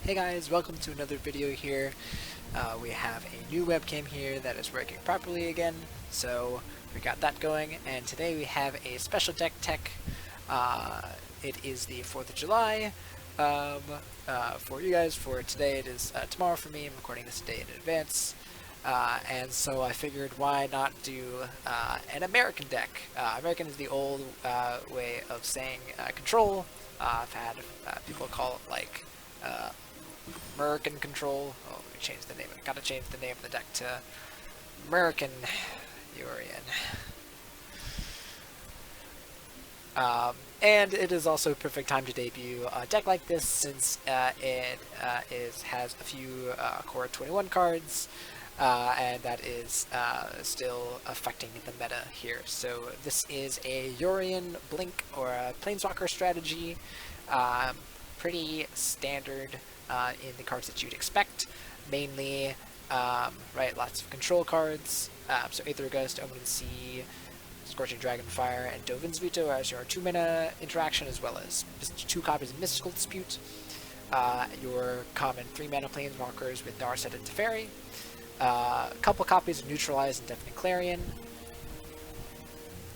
Hey guys, welcome to another video here. We have a new webcam here that is working properly again, so we got that going, and today we have a special deck tech. It is the 4th of July for you guys. For today it is tomorrow for me. I'm recording this a day in advance. And so I figured why not do an American deck. American is the old way of saying control. I've had people call it like Merican control. Oh, let me change the name. I gotta change the name of the deck to Merican Yorion. And it is also a perfect time to debut a deck like this since it has a few core 21 cards. And that is still affecting the meta here. So this is a Yorion Blink or a Planeswalker strategy. Pretty standard in the cards that you'd expect. Mainly, right, lots of control cards. So Aether Gust, Omen Sea, Scorching Dragonfire, and Dovin's Veto as your 2-mana interaction, as well as 2 copies of Mystical Dispute. Your common 3-mana Planeswalkers with Narset and Teferi. A couple copies of Neutralize and Deafening Clarion.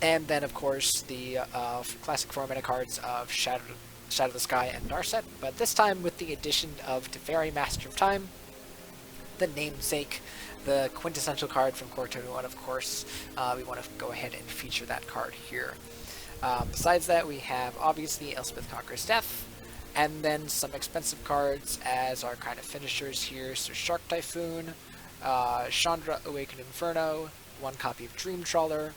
And then, of course, the classic 4-mana cards of Shadow the Sky and Narset, but this time with the addition of Teferi, Master of Time, the namesake, the quintessential card from Core 21, of course. We want to go ahead and feature that card here. Besides that, we have, obviously, Elspeth Conquers Death, and then some expensive cards as our kind of finishers here. So Shark Typhoon, Chandra Awakened Inferno, 1 copy of Dream Trawler.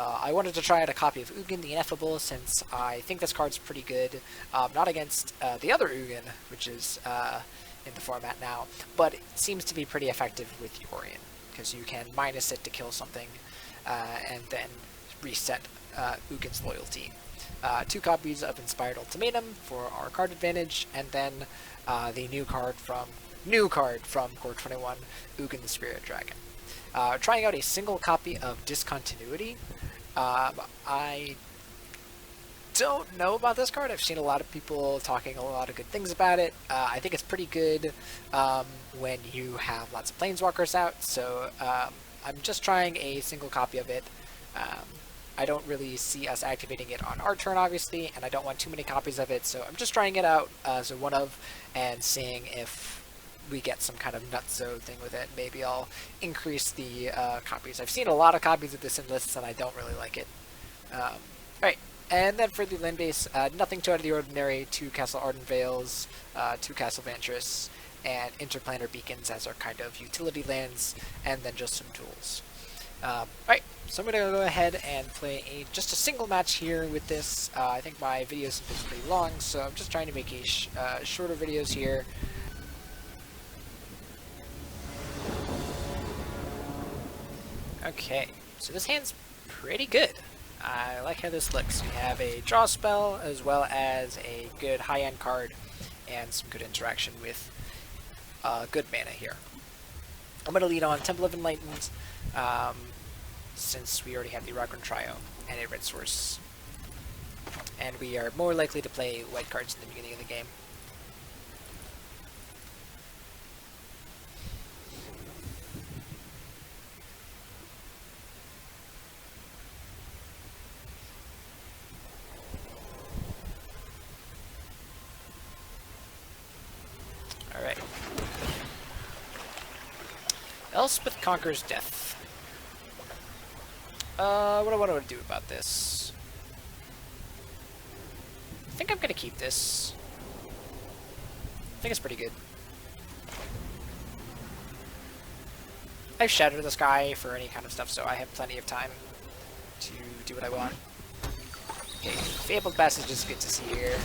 I wanted to try out a copy of Ugin the Ineffable since I think this card's pretty good. Not against the other Ugin, which is in the format now, but it seems to be pretty effective with Yorion, because you can minus it to kill something and then reset Ugin's loyalty. 2 copies of Inspired Ultimatum for our card advantage, and then the new card from Core 21, Ugin the Spirit Dragon. Trying out a single copy of Discontinuity. I don't know about this card. I've seen a lot of people talking a lot of good things about it. I think it's pretty good when you have lots of Planeswalkers out, so I'm just trying a single copy of it. I don't really see us activating it on our turn, obviously, and I don't want too many copies of it, so I'm just trying it out as a one-of and seeing if we get some kind of nutso thing with it. Maybe I'll increase the copies. I've seen a lot of copies of this in lists, and I don't really like it. Right, and then for the land base, nothing too out of the ordinary. 2 Castle Arden Vales, 2 Castle Vantress, and Interplanar Beacons as our kind of utility lands, and then just some tools. Right, so I'm going to go ahead and play just a single match here with this. I think my videos have been pretty long, so I'm just trying to make shorter videos here. Okay, so this hand's pretty good. I like how this looks. We have a draw spell as well as a good high-end card and some good interaction with good mana here. I'm going to lead on Temple of Enlightened since we already have the Ragran Trio and a red source. And we are more likely to play white cards in the beginning of the game. Alright. Elspeth Conquers Death. What do I want to do about this? I think I'm going to keep this. I think it's pretty good. I've Shattered the Sky for any kind of stuff, so I have plenty of time to do what I want. Okay, Fabled Passage is good to see here.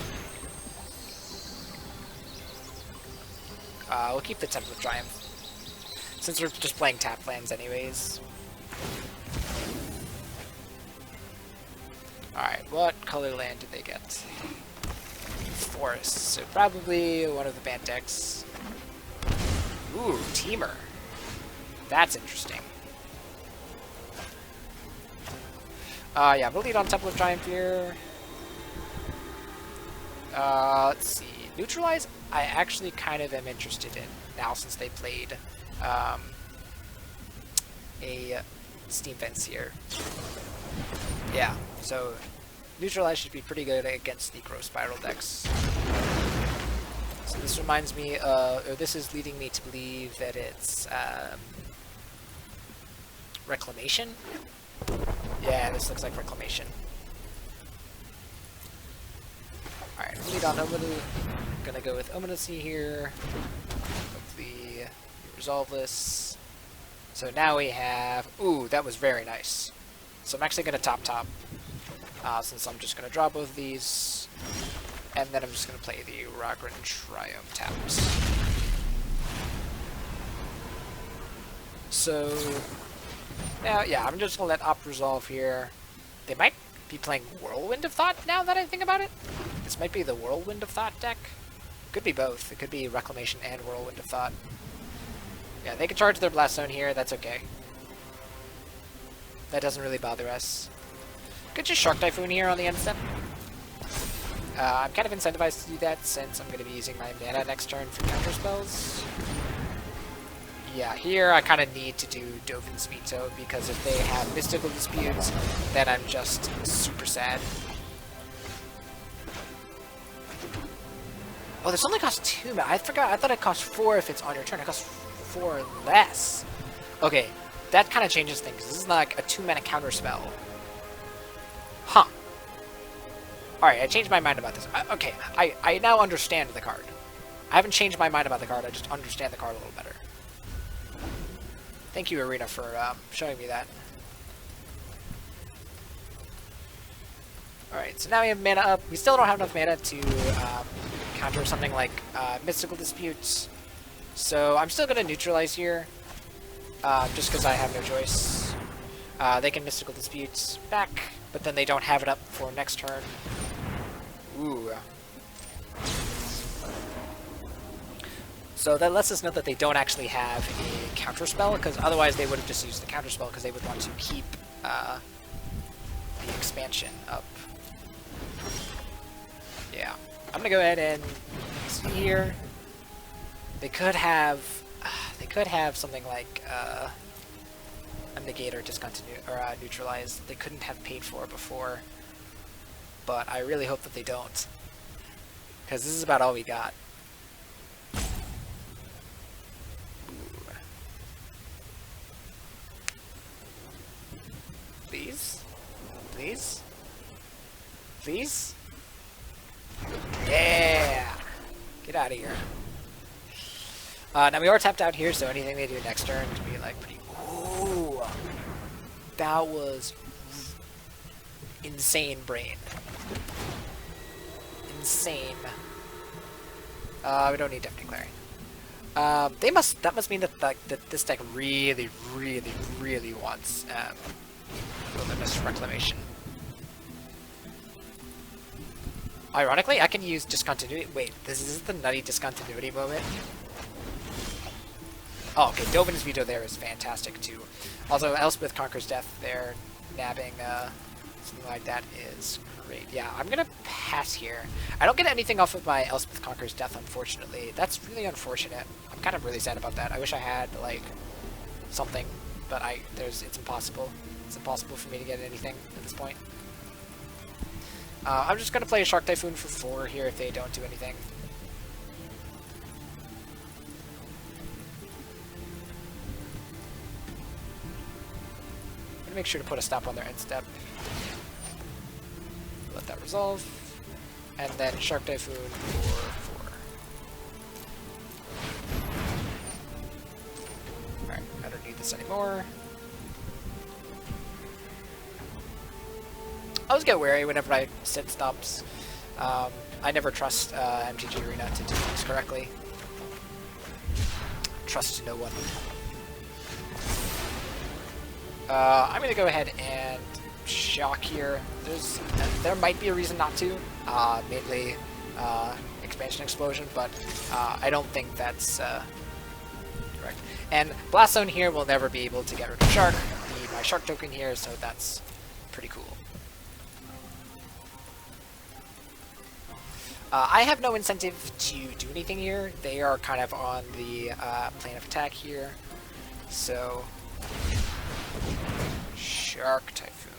We'll keep the Temple of Triumph, since we're just playing tap lands anyways. Alright, what color land did they get? Forest, so probably one of the banned decks. Ooh, Teamer. That's interesting. Yeah, we'll lead on Temple of Triumph here. Let's see. Neutralize, I actually kind of am interested in now since they played a Steam Fence here. Yeah, so Neutralize should be pretty good against the Growth Spiral decks. So this reminds me, or this is leading me to believe that it's Reclamation? Yeah, this looks like Reclamation. Alright, lead on Ominous. Gonna go with Ominousy here. Hopefully resolve this. So now we have... Ooh, that was very nice. So I'm actually gonna top, since I'm just gonna draw both of these. And then I'm just gonna play the Ragran Triumph tapped. So... Now, yeah, I'm just gonna let Op resolve here. They might be playing Whirlwind of Thought now that I think about it. This might be the Whirlwind of Thought deck. Could be both. It could be Reclamation and Whirlwind of Thought. Yeah, they can charge their Blast Zone here. That's okay. That doesn't really bother us. Could just Shark Typhoon here on the end step. I'm kind of incentivized to do that since I'm going to be using my mana next turn for counter spells. Yeah, here I kind of need to do Dovin's Veto because if they have Mystical Disputes, then I'm just super sad. Oh, this only costs 2 mana. I forgot. I thought it cost 4 if it's on your turn. It costs 4 less. Okay, that kind of changes things. This is like a 2 mana counter spell. Huh. Alright, I changed my mind about this. Okay, I now understand the card. I haven't changed my mind about the card. I just understand the card a little better. Thank you, Arena, for showing me that. Alright, so now we have mana up. We still don't have enough mana to counter something like Mystical Disputes. So I'm still going to neutralize here, just because I have no choice. They can Mystical Disputes back, but then they don't have it up for next turn. Ooh. So that lets us know that they don't actually have a counter spell, because otherwise they would have just used the counter spell because they would want to keep the expansion up. Yeah. I'm gonna go ahead and see here. They could have something like a negate or discontinue or neutralize. They couldn't have paid for before, but I really hope that they don't, because this is about all we got. Please, please, please. Yeah! Get out of here. Now we are tapped out here, so anything they do next turn could be like pretty... Ooh! That was... insane brain. Insane. We don't need Deafening Clarion. That must mean that this deck really, really, really wants Wilderness Reclamation. Ironically, I can use Discontinuity. Wait, this is the nutty Discontinuity moment. Oh, okay, Dovin's Veto there is fantastic too. Also, Elspeth Conquers Death there, nabbing something like that is great. Yeah, I'm gonna pass here. I don't get anything off of my Elspeth Conquers Death, unfortunately. That's really unfortunate. I'm kind of really sad about that. I wish I had like something, but it's impossible. It's impossible for me to get anything at this point. I'm just gonna play a Shark Typhoon for 4 here if they don't do anything. I'm gonna make sure to put a stop on their end step. Let that resolve. And then Shark Typhoon for 4. Alright, I don't need this anymore. I always get wary whenever I set stops. I never trust MTG Arena to do things correctly. Trust no one. I'm gonna go ahead and shock here. There might be a reason not to, mainly Expansion Explosion, but I don't think that's correct. And Blast Zone here will never be able to get rid of Shark. Need my Shark token here, so that's pretty cool. I have no incentive to do anything here. They are kind of on the plane of attack here. So, Shark Typhoon.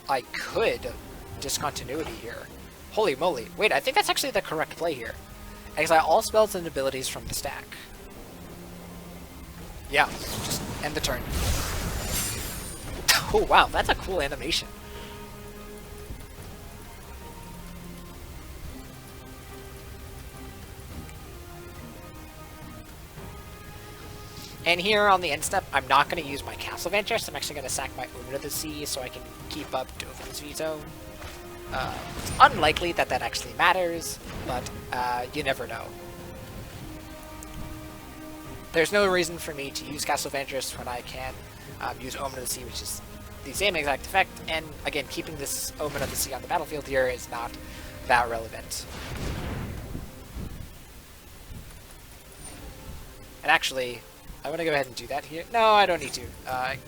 I could discontinuity here. Holy moly. Wait, I think that's actually the correct play here. Exile all spells and abilities from the stack. Yeah, just end the turn. Oh wow, that's a cool animation. And here on the end step, I'm not going to use my Castle Vantress. I'm actually going to sack my Omen of the Sea so I can keep up Dovin's Veto. It's unlikely that that actually matters, but you never know. There's no reason for me to use Castle Vantress when I can use Omen of the Sea, which is the same exact effect. And again, keeping this Omen of the Sea on the battlefield here is not that relevant. And actually, I'm going to go ahead and do that here. No, I don't need to,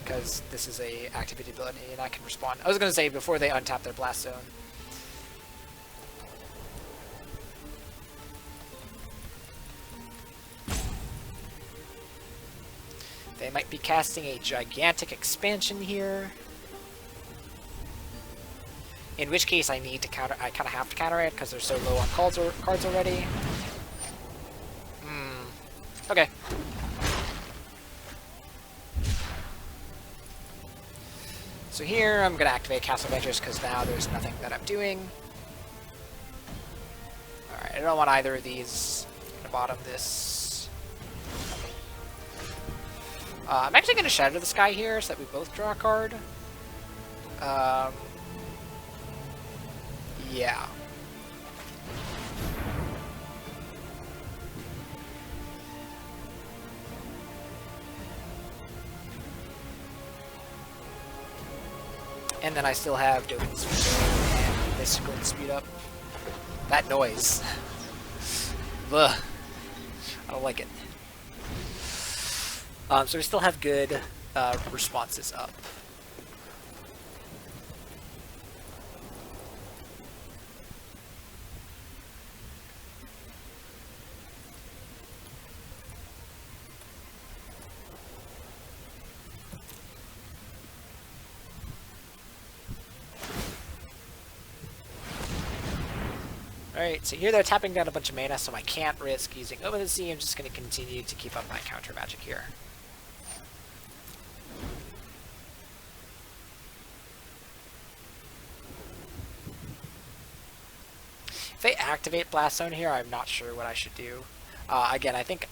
because this is a activity ability and I can respond. I was going to say before they untap their Blast Zone. They might be casting a gigantic expansion here. In which case I need to counter, I kind of have to counter it because they're so low on cards already. Okay. So here I'm going to activate Castle Vantress because now there's nothing that I'm doing. Alright, I don't want either of these. I'm going to bottom this. I'm actually going to Shatter the Sky here so that we both draw a card. Yeah. And then I still have Dovin's Veto and Mystical Speed Up. That noise. Ugh. I don't like it. So we still have good responses up. Alright, so here they're tapping down a bunch of mana, so I can't risk using Omen of the Sea. I'm just going to continue to keep up my counter magic here. If they activate Blast Zone here, I'm not sure what I should do. Again, I think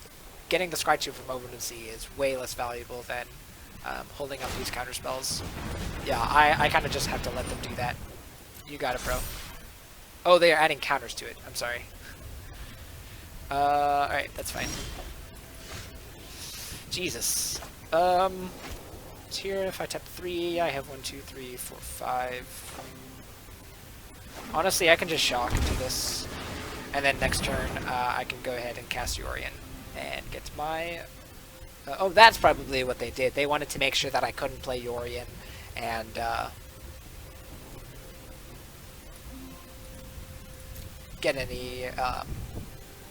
getting the Scry 2 from Omen of the Sea is way less valuable than holding up these counter spells. Yeah, I kind of just have to let them do that. You got it, bro. Oh, they are adding counters to it. I'm sorry. Alright, that's fine. Jesus. So here, if I tap 3, I have 1, 2, 3, 4, 5. Honestly, I can just shock into this. And then next turn, I can go ahead and cast Yorion and get my... oh, that's probably what they did. They wanted to make sure that I couldn't play Yorion and... get any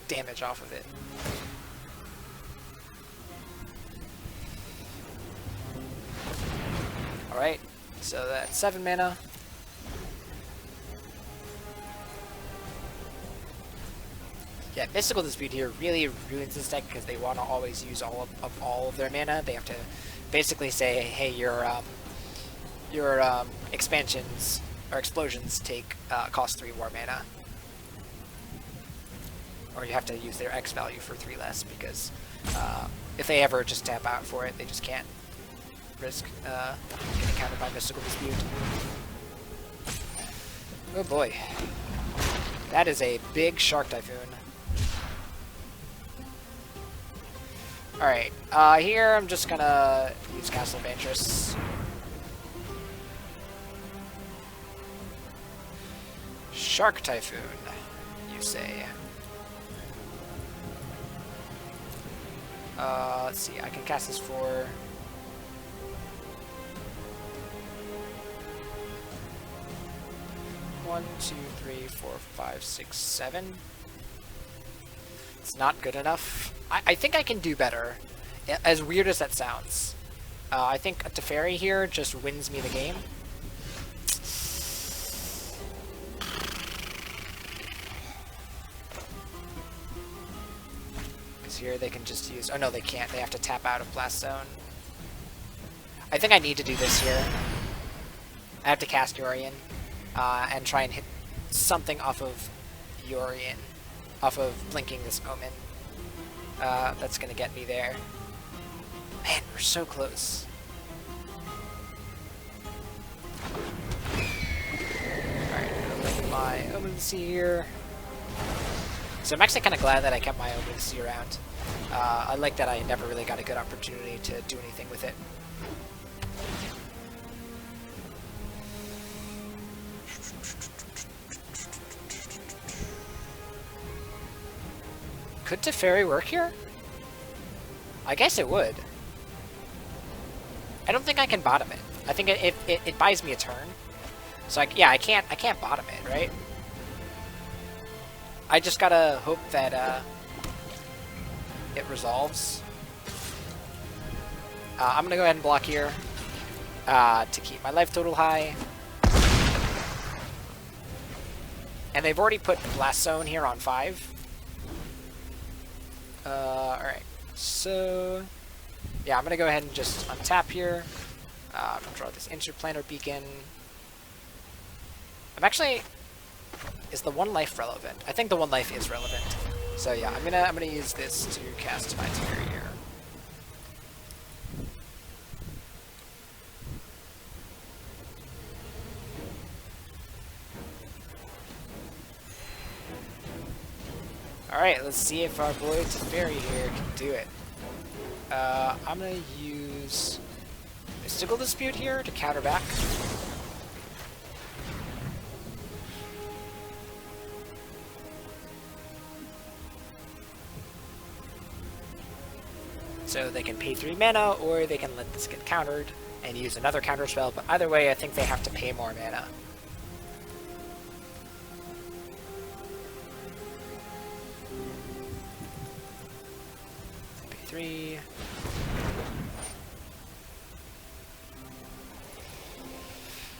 damage off of it. Alright, so that's 7 mana. Yeah, Mystical Dispute here really ruins this deck because they want to always use all of their mana. They have to basically say, hey, your expansions or explosions take cost 3 more mana. Or you have to use their X value for 3 less, because if they ever just tap out for it, they just can't risk getting countered by Mystical Dispute. Oh boy. That is a big Shark Typhoon. Alright, here I'm just gonna use Castle Vantress. Shark Typhoon, you say. Let's see, I can cast this for... 1, 2, 3, 4, 5, 6, 7. It's not good enough. I think I can do better, as weird as that sounds. I think a Teferi here just wins me the game. Because here they can just use... Oh no, they can't. They have to tap out of Blast Zone. I think I need to do this here. I have to cast Yorion and try and hit something off of Yorion, off of blinking this Omen. That's going to get me there. Man, we're so close. Alright, I'm going to link my Omens here. So I'm actually kind of glad that I kept my Omens around. I like that I never really got a good opportunity to do anything with it. Could Teferi work here? I guess it would. I don't think I can bottom it. I think it buys me a turn. So yeah, I can't bottom it, right? I just gotta hope that it resolves. I'm gonna go ahead and block here to keep my life total high. And they've already put Blast Zone here on 5. Alright, so yeah, I'm gonna go ahead and just untap here. I'm gonna draw this interplanar beacon. I'm actually, is the 1 life relevant? I think the 1 life is relevant. So yeah, I'm gonna use this to cast my Teferi here. Alright, let's see if our boy Teferi here can do it. I'm gonna use Mystical Dispute here to counter back. So they can pay 3 mana, or they can let this get countered and use another counter spell, but either way I think they have to pay more mana. Pay 3.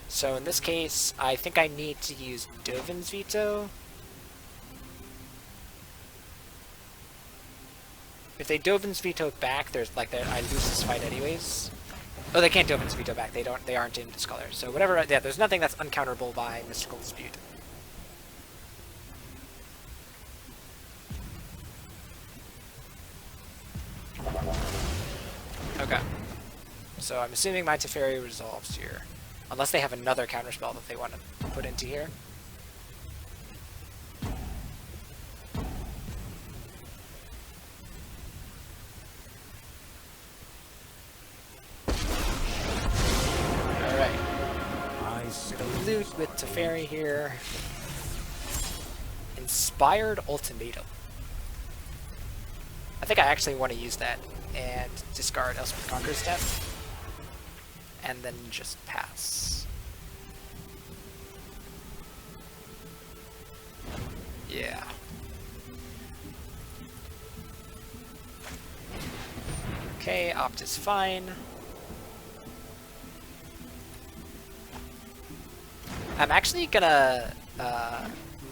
So in this case, I think I need to use Dovin's Veto. If they Dovin's Veto back, there's like I lose this fight anyways. Oh, they can't Dovin's Veto back. They aren't in Discolor. So whatever. Yeah, there's nothing that's uncounterable by Mystical Dispute. Okay. So I'm assuming my Teferi resolves here, unless they have another counterspell that they want to put into here. Loot with Teferi here. Inspired Ultimatum. I think I actually want to use that and discard Elspeth Conqueror's Death. And then just pass. Yeah. Okay, Opt is fine. I'm actually gonna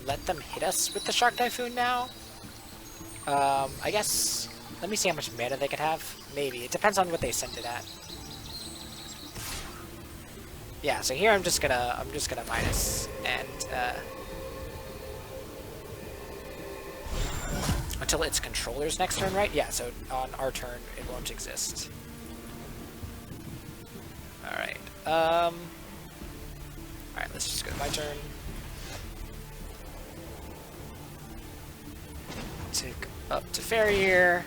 let them hit us with the Shark Typhoon now. I guess, let me see how much mana they could have. Maybe, it depends on what they send it at. Yeah, so here I'm just gonna minus and until its controller's next turn, right? Yeah, so on our turn it won't exist. Alright. Alright, let's just go to my turn. Take up Teferi here.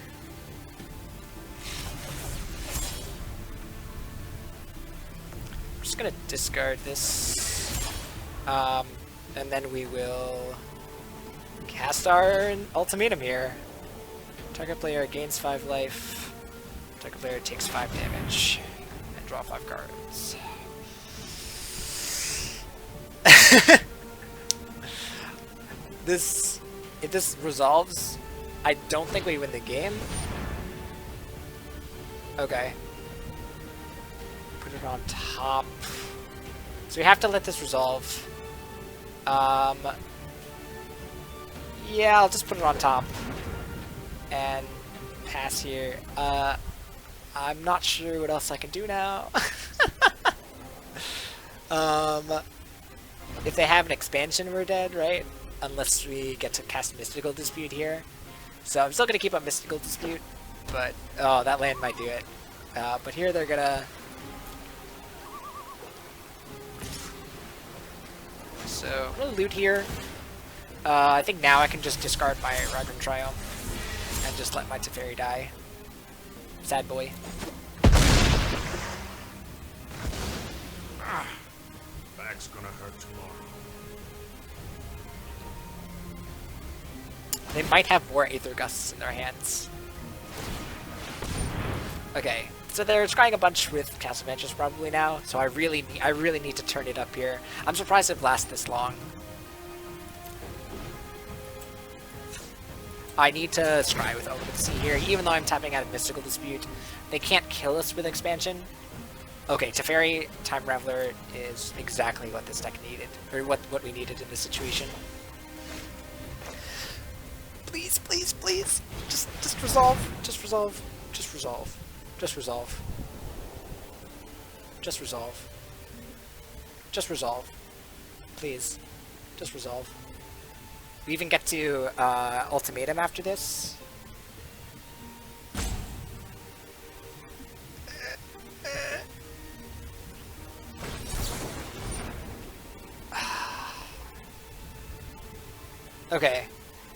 I'm just gonna discard this. And then we will cast our ultimatum here. Target player gains 5 life. Target player takes 5 damage. And draw 5 cards. This, if this resolves, I don't think we win the game. Okay. Put it on top. So we have to let this resolve. Yeah, I'll just put it on top. And pass here. I'm not sure what else I can do now. If they have an expansion, we're dead, right? Unless we get to cast Mystical Dispute here. So I'm still gonna keep up Mystical Dispute, but oh, that land might do it. But here they're gonna. So I'm gonna loot here. I think now I can just discard my Ragran Triumph and just let my Teferi die. Sad boy. Back's gonna hurt tomorrow. They might have more Aether Gusts in their hands. Okay, so they're scrying a bunch with Castle Ventress probably now, so I really need to turn it up here. I'm surprised it lasts this long. I need to scry with Open here, even though I'm tapping out of Mystical Dispute. They can't kill us with expansion. Okay, Teferi Time Raveler is exactly what this deck needed, or what we needed in this situation. Please, please, please, just resolve, just resolve, just resolve, just resolve, just resolve, just resolve, please, just resolve. We even get to Ultimatum after this. Okay.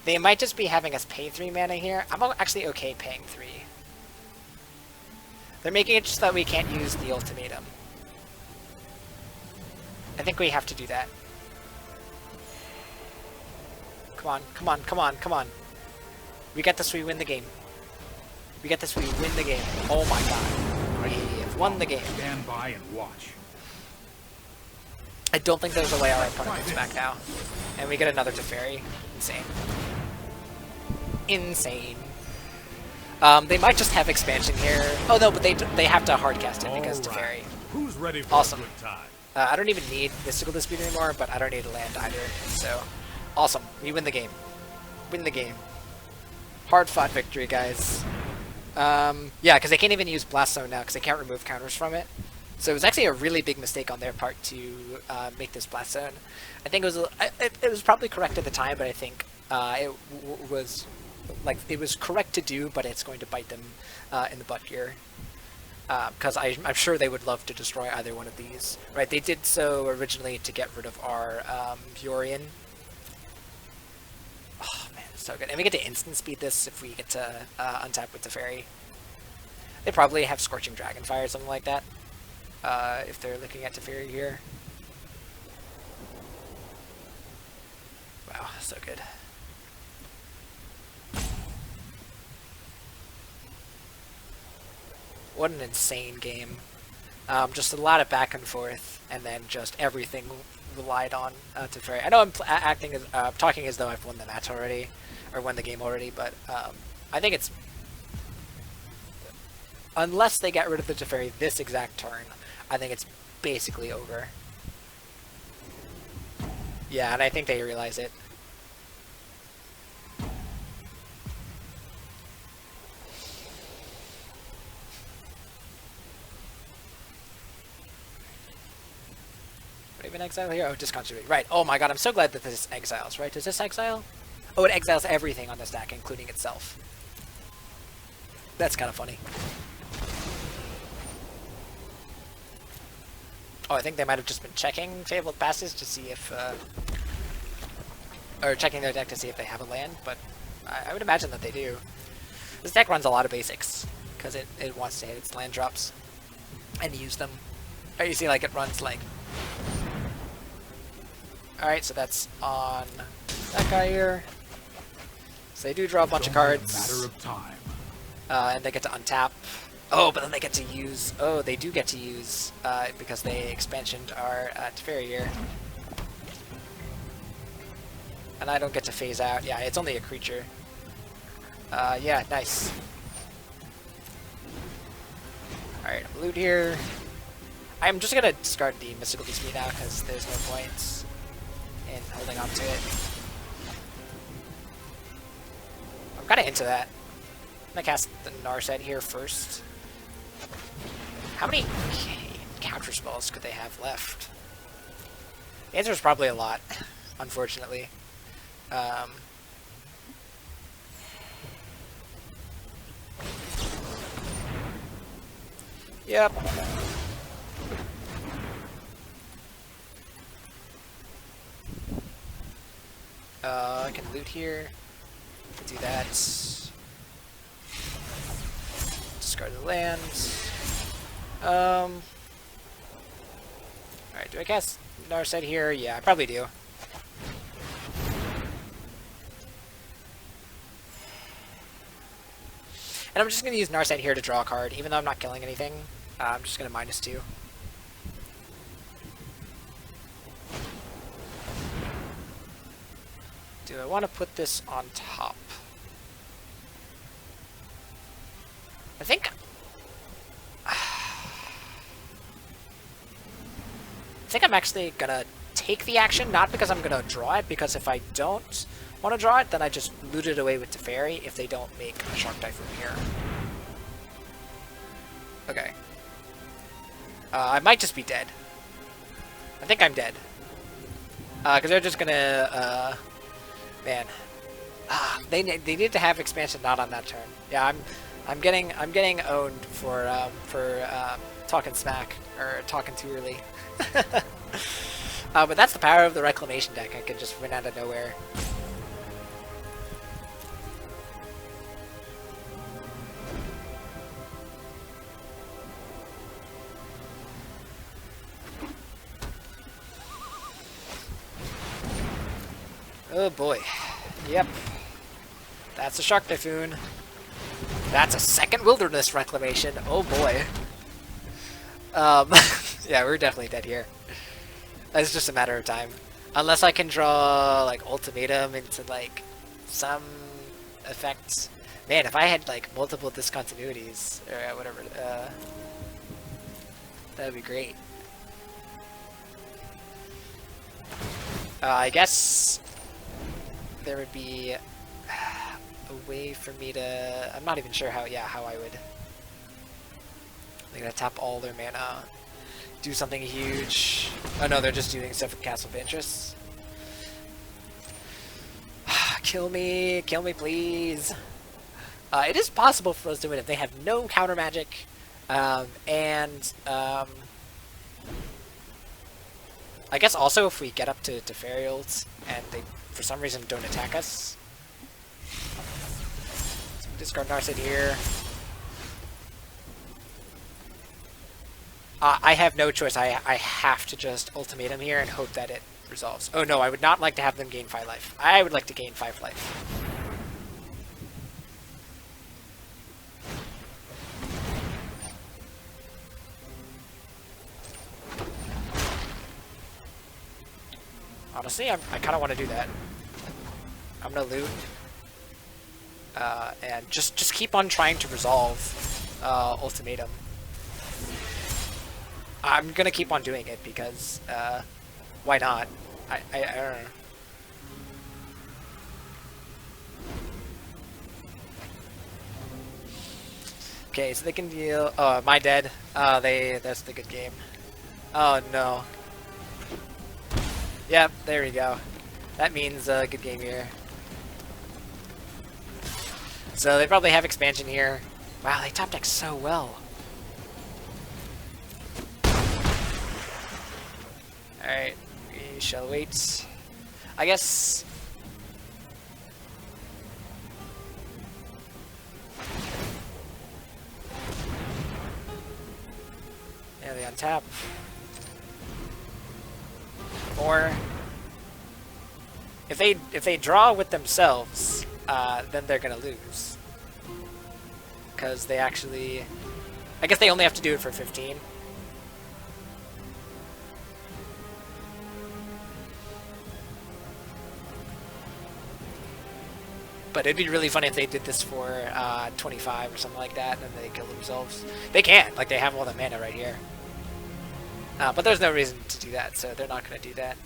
They might just be having us pay 3 mana here. I'm actually okay paying 3. They're making it just that we can't use the Ultimatum. I think we have to do that. Come on, come on, come on, come on. We get this, we win the game. We get this, we win the game. Oh my god. We have won the game. Stand by and watch. I don't think there's a way our opponent gets back now. And we get another Teferi. Insane. Insane. They might just have expansion here. Oh no, but they have to hardcast it because Teferi. Who's ready for Awesome. a good time? I don't even need Mystical Dispute anymore, but I don't need a land either. So, awesome. We win the game. Win the game. Hard-fought victory, guys. Yeah, because they can't even use Blast Zone now because they can't remove counters from it. So it was actually a really big mistake on their part to make this Blast Zone. I think it was probably correct at the time, but I think it was correct to do, but it's going to bite them in the butt here. Because I'm sure they would love to destroy either one of these. Right? They did so originally to get rid of our Yorion. Oh man, it's so good. And we get to instant speed this if we get to untap with the Teferi. They probably have Scorching Dragonfire or something like that. If they're looking at Teferi here. Wow, so good. What an insane game. Just a lot of back and forth, and then just everything relied on Teferi. I know I'm talking as though I've won the match already, or won the game already, but I think it's... Unless they get rid of the Teferi this exact turn, I think it's basically over. Yeah, and I think they realize it. Raven Exile here? Oh, discontinuity. Right. Oh my god, I'm so glad that this exiles, right? Does this exile? Oh, it exiles everything on this deck, including itself. That's kind of funny. Oh, I think they might have just been checking Fabled Passes to see if... or checking their deck to see if they have a land, but I would imagine that they do. This deck runs a lot of basics, because it wants to hit its land drops and use them. Oh, you see, like, it runs, like... Alright, so that's on that guy here. So they do draw a bunch of cards. Matter of time. And they get to untap. Oh, but then they get to use... Oh, they do get to use... because they expansioned our Teferi here. And I don't get to phase out. Yeah, it's only a creature. Yeah, nice. Alright, loot here. I'm just gonna discard the Mystical Beast now because there's no point in holding on to it. I'm kinda into that. I'm gonna cast the Narset here first. How many counter spells could they have left? The answer is probably a lot, unfortunately. Yep. I can loot here. Do that. Discard the land. Alright, do I cast Narset here? Yeah, I probably do. And I'm just going to use Narset here to draw a card, even though I'm not killing anything. I'm just going to -2. Do I want to put this on top? I think I'm actually gonna take the action, not because I'm gonna draw it, because if I don't want to draw it, then I just loot it away with Teferi if they don't make a Shark Typhoon here. Okay. I might just be dead. I think I'm dead. Because they're just gonna, man. They need to have expansion not on that turn. Yeah, I'm getting owned for talking smack or talking too early. But that's the power of the Reclamation deck. I can just win out of nowhere. Oh boy. Yep. That's a Shark Typhoon. That's a second Wilderness Reclamation. Oh boy. Yeah, we're definitely dead here. It's just a matter of time. Unless I can draw, like, Ultimatum into, like, some effects. Man, if I had, like, multiple discontinuities, or whatever, that would be great. I guess there would be a way for me to... I'm not even sure how, yeah, how I would... They're gonna tap all their mana, do something huge. Oh no, they're just doing stuff with Castle of Interest. Kill me, please. It is possible for us to win if they have no counter magic, I guess also if we get up to Ferials and they, for some reason, don't attack us. So discard Narset here. I have no choice. I have to just Ultimatum here and hope that it resolves. Oh no, I would not like to have them gain 5 life. I would like to gain 5 life. Honestly, I kind of want to do that. I'm gonna loot. And just keep on trying to resolve Ultimatum. I'm gonna keep on doing it because why not? I don't know. Okay, so they can deal. Oh, am I dead? That's the good game. Oh no. Yep, there we go. That means a good game here. So they probably have expansion here. Wow, they top deck so well. Alright, we shall wait. I guess... Yeah, they untap. Or... If they draw with themselves, then they're gonna lose. Because they actually... I guess they only have to do it for 15. But it'd be really funny if they did this for 25 or something like that, and then they kill themselves. They can, like they have all the mana right here. But there's no reason to do that, so they're not going to do that.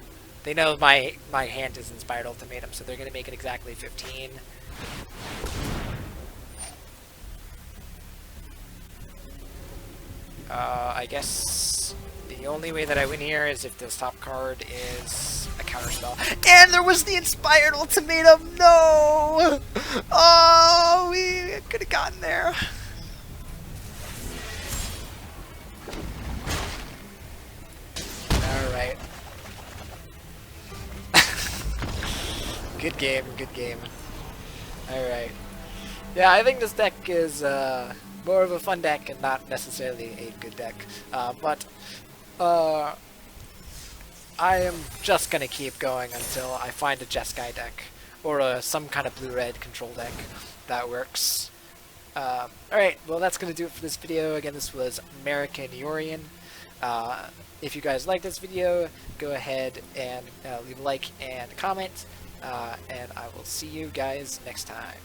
They know my hand is Inspired Ultimatum, so they're going to make it exactly 15. I guess the only way that I win here is if this top card is a counterspell. And there was the Inspired Ultimatum! No! Oh, we could have gotten there. Alright. Good game, good game. Alright. Yeah, I think this deck is more of a fun deck and not necessarily a good deck. But I am just gonna keep going until I find a Jeskai deck or some kind of blue-red control deck that works. Alright, well that's gonna do it for this video. Again, this was Merican Yorion. If you guys like this video, go ahead and leave a like and a comment, and I will see you guys next time.